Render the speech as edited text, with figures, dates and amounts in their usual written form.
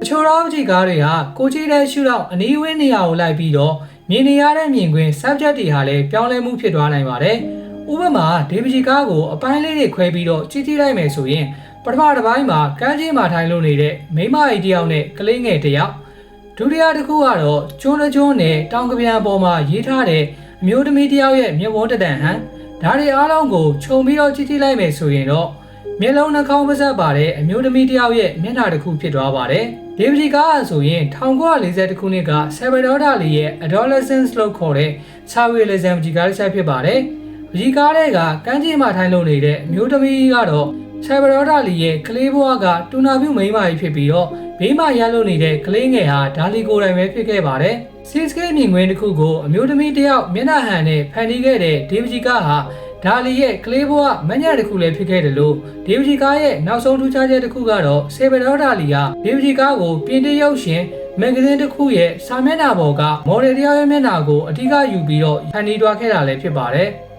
အချို့သောကြည့်ကားတွေဟာကိုကြည့်တဲ့ရှုထောင့်အနီးဝန်းနေရာကိုလိုက်ပြီးတော့မြင်နေရတဲ့မြင်ကွင်း subject တွေဟာလည်းပြောင်းလဲမှုဖြစ်သွားနိုင်ပါတယ်။ဥပမာဒီပကြီးကားကိုအပိုင်းလေးတွေခွဲပြီးတော့ကြည့်လိုက်မယ်ဆိုရင်ပထမတစ်ပိုင်းမှာကမ်းခြေမှာထိုင်လို့နေတဲ့မိမကြီးတစ်ယောက်နဲ့ကလေးငယ်တစ်ယောက်ဒုတိယတစ်ခုကတော့ကျွန်းကျွန်းနဲ့တောင်ကပြန်ပေါ်မှာရေးထားတဲ့အမျိုးသမီးတစ်ယောက်ရဲ့မျက်ဝန်းတတန်ဟန်ဒါတွေအားလုံးကိုခြုံပြီးတော့ကြည့်လိုက်မယ်ဆိုရင်တော့မျက်လုံးနှာခေါင်းပါးစပ်ပါတဲ့အမျိုးသမီးတစ်ယောက်ရဲ့မျက်နှာတစ်ခုဖြစ်သွားပါတယ်။ဒီပကြီးကားဆိုရင်1940ခုနှစ်က Salvador Dali ရဲ့ Adolescence လို့ခေါ်တဲ့ Surrealism ပကြီးကားတစ်ချက်ဖြစ်ပါတယ်။ပကြီးကားတွေကကမ်းခြေမှာထိုင်လို့နေတဲ့အမျိုးသမီးကတော့ Salvador Dali ရဲ့ကလေးဘဝကတူနာပြုမိန်းမကြီးဖြစ်ပြီးတော့ဘေးမှာရလို့နေတဲ့ကလေးငယ်ဟာဒါလီကိုယ်တိုင်ပဲဖြစ်ခဲ့ပါတယ်။ Seascape မြင်ကွင်းတစ်ခုကိုအမျိုးသမီးတစ်ယောက်မျက်နှာဟန်နဲ့ဖန်တီးခဲ့တဲ့ဒီပကြီးကားဟာဒါလီရဲ့ကလေးဘဝမညံ့တစ်ခုလည်းဖြစ်ခဲ့တယ်လို့ဒီပကြီးကားရဲ့နောက်ဆုံးထူးခြားချက်တစ်ခုကတော့ဆေဗဒေါဒါလီဟာဒီပကြီးကားကိုပြင်သစ်ရုပ်ရှင်မဂ္ဂဇင်းတစ်ခုရဲ့စာမျက်နှာပေါ်ကမော်ဒယ်တရားရဲ့မျက်နှာကိုအထူးယူပြီးတော့ဖန်တီးသွားခဲ့တာလည်းဖြစ်ပါတယ်။